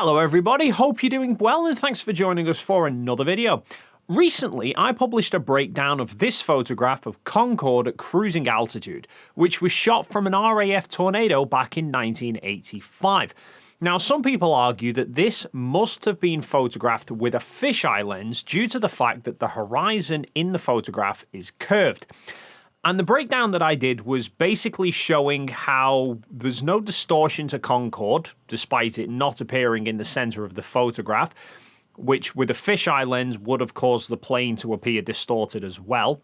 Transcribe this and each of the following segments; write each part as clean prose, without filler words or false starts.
Hello everybody, hope you're doing well and thanks for joining us for another video. Recently, I published a breakdown of this photograph of Concorde at cruising altitude, which was shot from an RAF Tornado back in 1985. Now, some people argue that this must have been photographed with a fisheye lens due to the fact that the horizon in the photograph is curved. And the breakdown that I did was basically showing how there's no distortion to Concorde, despite it not appearing in the center of the photograph, which with a fisheye lens would have caused the plane to appear distorted as well.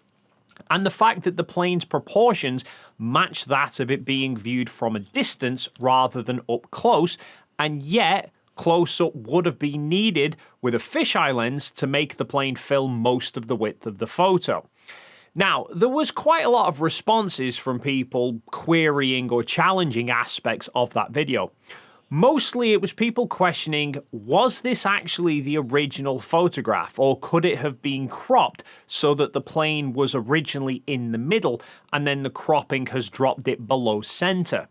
And the fact that the plane's proportions match that of it being viewed from a distance rather than up close, and yet close-up would have been needed with a fisheye lens to make the plane fill most of the width of the photo. Now, there was quite a lot of responses from people querying or challenging aspects of that video. Mostly it was people questioning, was this actually the original photograph, or could it have been cropped so that the plane was originally in the middle and then the cropping has dropped it below center?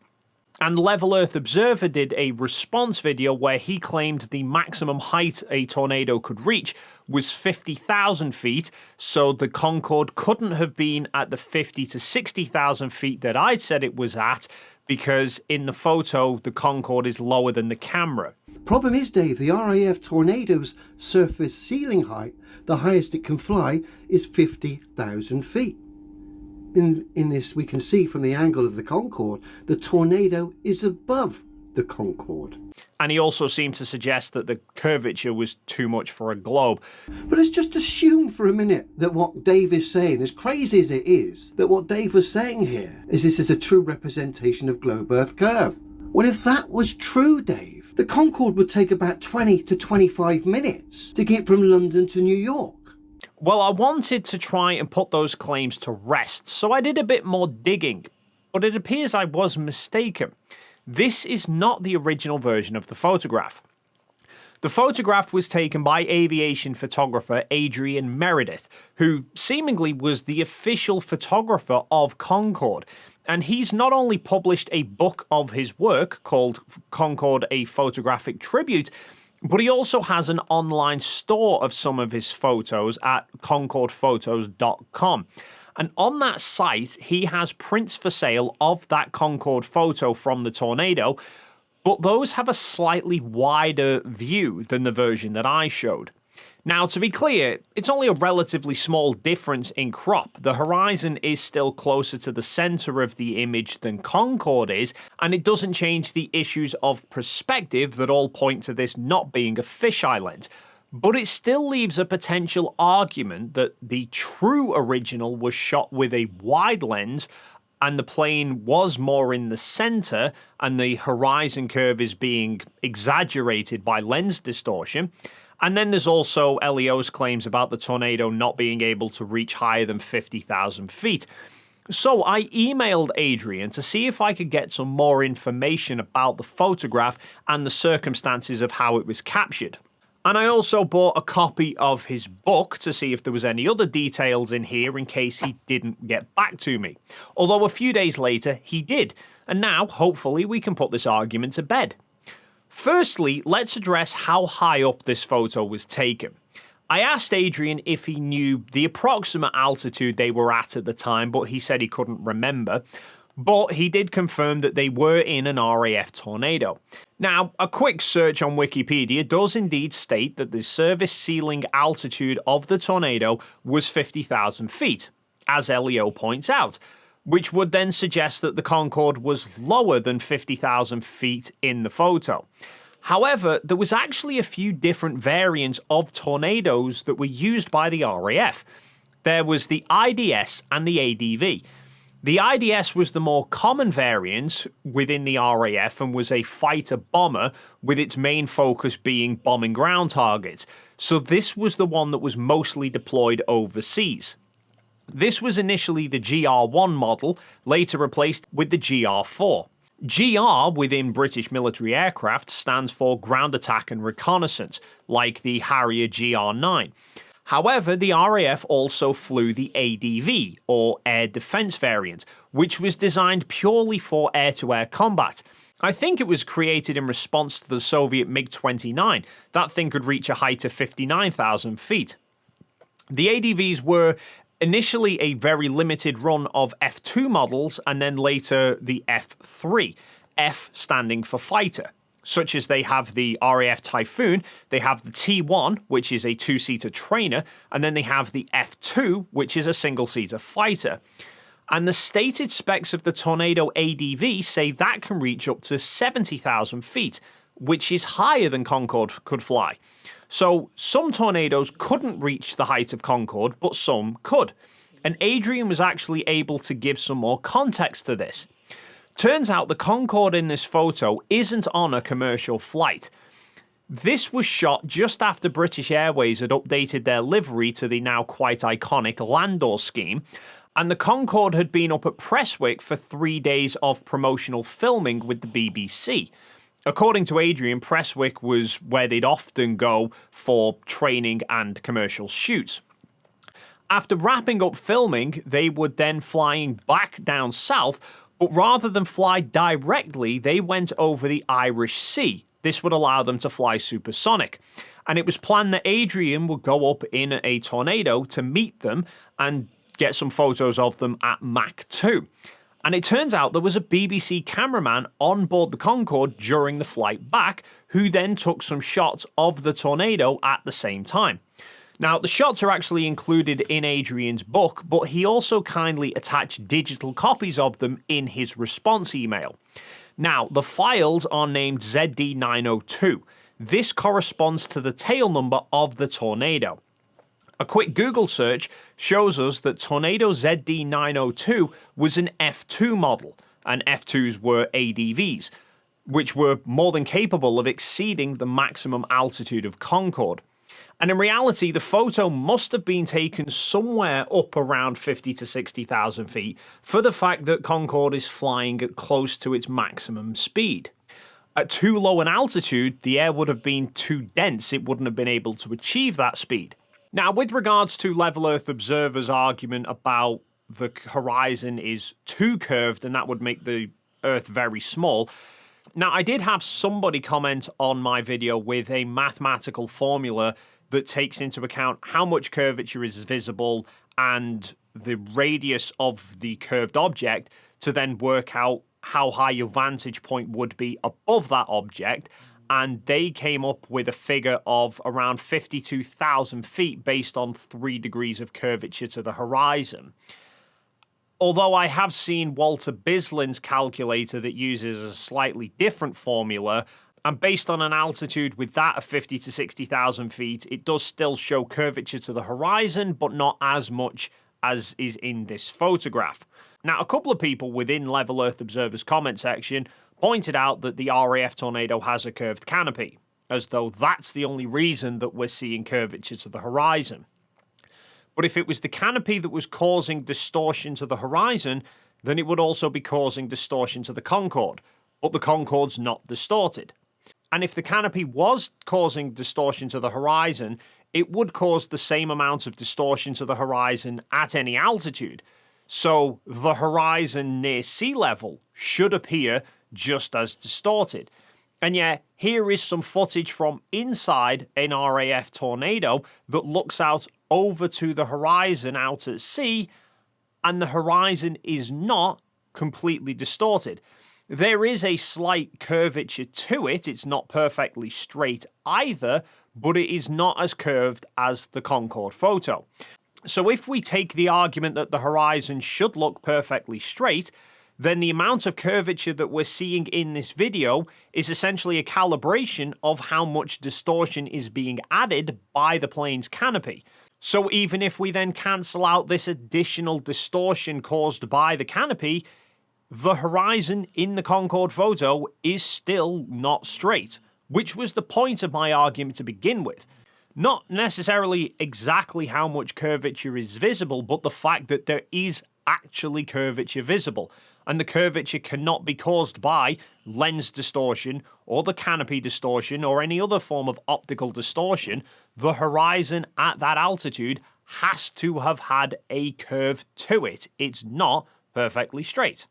And Level Earth Observer did a response video where he claimed the maximum height a tornado could reach was 50,000 feet, so the Concorde couldn't have been at the 50 to 60,000 feet that I'd said it was at, because in the photo, the Concorde is lower than the camera. Problem is, Dave, the RAF Tornado's surface ceiling height, the highest it can fly, is 50,000 feet. In this, we can see from the angle of the Concorde, the Tornado is above the Concorde. And he also seemed to suggest that the curvature was too much for a globe. But let's just assume for a minute that what Dave is saying, as crazy as it is, that what Dave was saying here is this is a true representation of globe-Earth curve. Well, if that was true, Dave, the Concorde would take about 20 to 25 minutes to get from London to New York. Well, I wanted to try and put those claims to rest, so I did a bit more digging, but it appears I was mistaken. This is not the original version of the photograph. The photograph was taken by aviation photographer Adrian Meredith, who seemingly was the official photographer of Concorde, and he's not only published a book of his work called Concorde: A Photographic Tribute, but he also has an online store of some of his photos at concordephotos.com. And on that site, he has prints for sale of that Concorde photo from the tornado, but those have a slightly wider view than the version that I showed. Now, to be clear, it's only a relatively small difference in crop. The horizon is still closer to the center of the image than Concorde is, and it doesn't change the issues of perspective that all point to this not being a fisheye lens. But it still leaves a potential argument that the true original was shot with a wide lens and the plane was more in the center and the horizon curve is being exaggerated by lens distortion. And then there's also LEO's claims about the tornado not being able to reach higher than 50,000 feet. So I emailed Adrian to see if I could get some more information about the photograph and the circumstances of how it was captured. And I also bought a copy of his book to see if there was any other details in here in case he didn't get back to me. Although a few days later he did, and now hopefully we can put this argument to bed. Firstly, let's address how high up this photo was taken. I asked Adrian if he knew the approximate altitude they were at the time, but he said he couldn't remember. But he did confirm that they were in an RAF Tornado. Now, a quick search on Wikipedia does indeed state that the service ceiling altitude of the tornado was 50,000 feet, as LEO points out, which would then suggest that the Concorde was lower than 50,000 feet in the photo. However, there was actually a few different variants of tornadoes that were used by the RAF. There was the IDS and the ADV. The IDS was the more common variant within the RAF and was a fighter bomber, with its main focus being bombing ground targets. So this was the one that was mostly deployed overseas. This was initially the GR1 model, later replaced with the GR4. GR within British military aircraft stands for Ground Attack and Reconnaissance, like the Harrier GR9. However, the RAF also flew the ADV, or Air Defence variant, which was designed purely for air-to-air combat. I think it was created in response to the Soviet MiG-29. That thing could reach a height of 59,000 feet. The ADVs were initially a very limited run of F2 models and then later the F3, F standing for fighter. Such as they have the RAF Typhoon, they have the T1, which is a two-seater trainer, and then they have the F2, which is a single-seater fighter. And the stated specs of the Tornado ADV say that can reach up to 70,000 feet, which is higher than Concorde could fly. So some Tornadoes couldn't reach the height of Concorde, but some could. And Adrian was actually able to give some more context to this. Turns out the Concorde in this photo isn't on a commercial flight. This was shot just after British Airways had updated their livery to the now quite iconic Landor scheme, and the Concorde had been up at Prestwick for 3 days of promotional filming with the BBC. According to Adrian, Prestwick was where they'd often go for training and commercial shoots. After wrapping up filming, they were then flying back down south, but rather than fly directly, they went over the Irish Sea. This would allow them to fly supersonic. And it was planned that Adrian would go up in a Tornado to meet them and get some photos of them at Mach 2. And it turns out there was a BBC cameraman on board the Concorde during the flight back, who then took some shots of the Tornado at the same time. Now, the shots are actually included in Adrian's book, but he also kindly attached digital copies of them in his response email. Now, the files are named ZD902. This corresponds to the tail number of the Tornado. A quick Google search shows us that Tornado ZD902 was an F2 model, and F2s were ADVs, which were more than capable of exceeding the maximum altitude of Concorde. And in reality, the photo must have been taken somewhere up around 50 to 60,000 feet for the fact that Concorde is flying at close to its maximum speed. At too low an altitude, the air would have been too dense, it wouldn't have been able to achieve that speed. Now, with regards to Level Earth Observer's argument about the horizon is too curved and that would make the Earth very small, now I did have somebody comment on my video with a mathematical formula that takes into account how much curvature is visible and the radius of the curved object to then work out how high your vantage point would be above that object. And they came up with a figure of around 52,000 feet based on 3 degrees of curvature to the horizon. Although I have seen Walter Bislin's calculator that uses a slightly different formula, and based on an altitude with that of 50 to 60,000 feet, it does still show curvature to the horizon, but not as much as is in this photograph. Now, a couple of people within Level Earth Observer's comment section pointed out that the RAF Tornado has a curved canopy, as though that's the only reason that we're seeing curvature to the horizon. But if it was the canopy that was causing distortion to the horizon, then it would also be causing distortion to the Concorde, but the Concorde's not distorted. And if the canopy was causing distortion to the horizon, it would cause the same amount of distortion to the horizon at any altitude. So the horizon near sea level should appear just as distorted. And yet, here is some footage from inside an RAF Tornado that looks out over to the horizon out at sea, and the horizon is not completely distorted. There is a slight curvature to it. It's not perfectly straight either, but it is not as curved as the Concorde photo. So if we take the argument that the horizon should look perfectly straight, then the amount of curvature that we're seeing in this video is essentially a calibration of how much distortion is being added by the plane's canopy. So even if we then cancel out this additional distortion caused by the canopy, the horizon in the Concorde photo is still not straight, which was the point of my argument to begin with. Not necessarily exactly how much curvature is visible, but the fact that there is actually curvature visible, and the curvature cannot be caused by lens distortion or the canopy distortion or any other form of optical distortion. The horizon at that altitude has to have had a curve to it. It's not perfectly straight.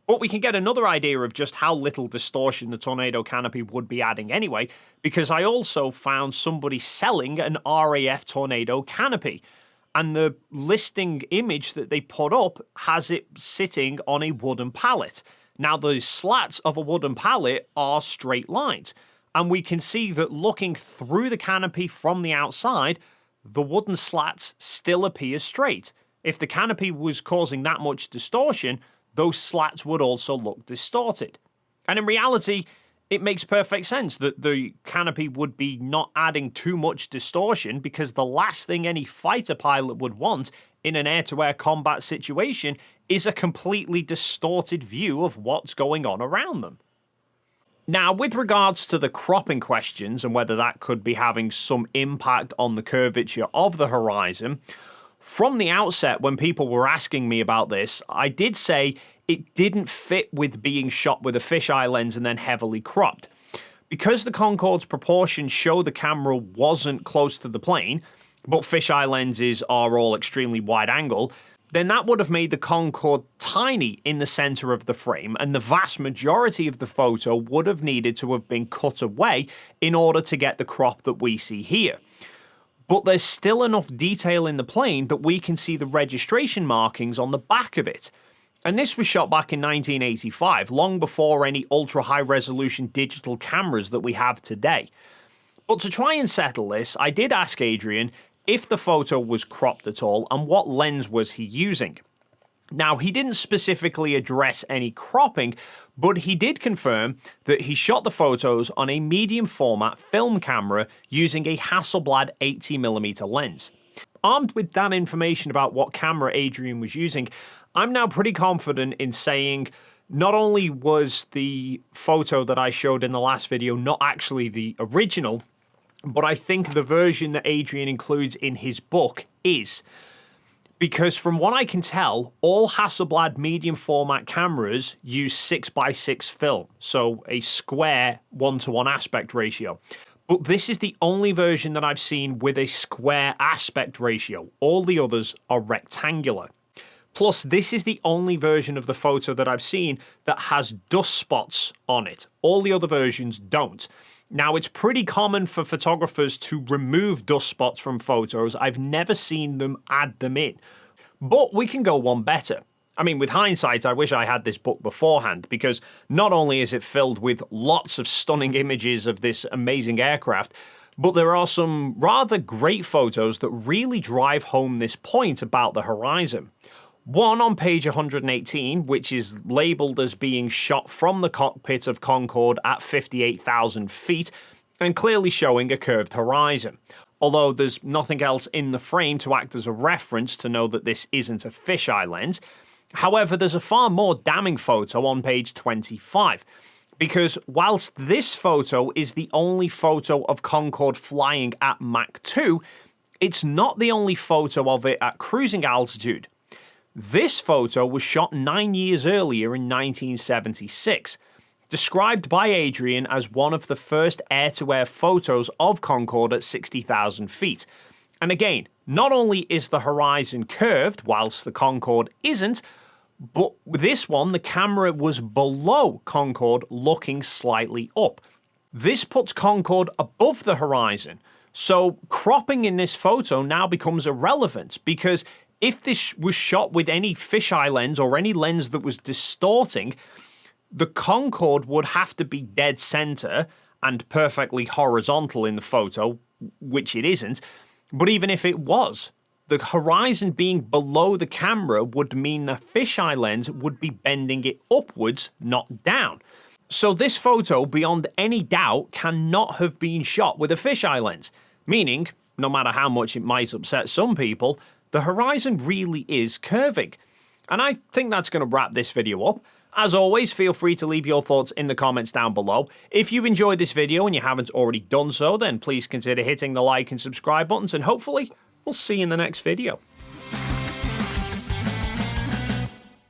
But we can get another idea of just how little distortion the tornado canopy would be adding anyway, because I also found somebody selling an RAF tornado canopy. And the listing image that they put up has it sitting on a wooden pallet. Now, the slats of a wooden pallet are straight lines. And we can see that looking through the canopy from the outside, the wooden slats still appear straight. If the canopy was causing that much distortion, those slats would also look distorted. And in reality, it makes perfect sense that the canopy would be not adding too much distortion, because the last thing any fighter pilot would want in an air-to-air combat situation is a completely distorted view of what's going on around them. Now, with regards to the cropping questions and whether that could be having some impact on the curvature of the horizon, from the outset, when people were asking me about this, I did say it didn't fit with being shot with a fisheye lens and then heavily cropped. Because the Concorde's proportions show the camera wasn't close to the plane, but fisheye lenses are all extremely wide angle, then that would have made the Concorde tiny in the center of the frame, and the vast majority of the photo would have needed to have been cut away in order to get the crop that we see here. But there's still enough detail in the plane that we can see the registration markings on the back of it. And this was shot back in 1985, long before any ultra-high resolution digital cameras that we have today. But to try and settle this, I did ask Adrian if the photo was cropped at all and what lens was he using. Now, he didn't specifically address any cropping, but he did confirm that he shot the photos on a medium format film camera using a Hasselblad 80mm lens. Armed with that information about what camera Adrian was using, I'm now pretty confident in saying not only was the photo that I showed in the last video not actually the original, but I think the version that Adrian includes in his book is. Because from what I can tell, all Hasselblad medium format cameras use 6x6 film, so a square 1:1 aspect ratio. But this is the only version that I've seen with a square aspect ratio. All the others are rectangular. Plus, this is the only version of the photo that I've seen that has dust spots on it. All the other versions don't. Now, it's pretty common for photographers to remove dust spots from photos. I've never seen them add them in. But we can go one better. I mean, with hindsight, I wish I had this book beforehand, because not only is it filled with lots of stunning images of this amazing aircraft, but there are some rather great photos that really drive home this point about the horizon. One on page 118, which is labelled as being shot from the cockpit of Concorde at 58,000 feet, and clearly showing a curved horizon. Although there's nothing else in the frame to act as a reference to know that this isn't a fisheye lens. However, there's a far more damning photo on page 25. Because whilst this photo is the only photo of Concorde flying at Mach 2, it's not the only photo of it at cruising altitude. This photo was shot 9 years earlier in 1976, described by Adrian as one of the first air-to-air photos of Concorde at 60,000 feet. And again, not only is the horizon curved, whilst the Concorde isn't, but with this one, the camera was below Concorde, looking slightly up. This puts Concorde above the horizon, so cropping in this photo now becomes irrelevant, because if this was shot with any fisheye lens or any lens that was distorting, the Concorde would have to be dead center and perfectly horizontal in the photo, which it isn't. But even if it was, the horizon being below the camera would mean the fisheye lens would be bending it upwards, not down. So this photo, beyond any doubt, cannot have been shot with a fisheye lens, meaning, no matter how much it might upset some people, the horizon really is curving. And I think that's going to wrap this video up. As always, feel free to leave your thoughts in the comments down below. If you enjoyed this video and you haven't already done so, then please consider hitting the like and subscribe buttons, and hopefully we'll see you in the next video.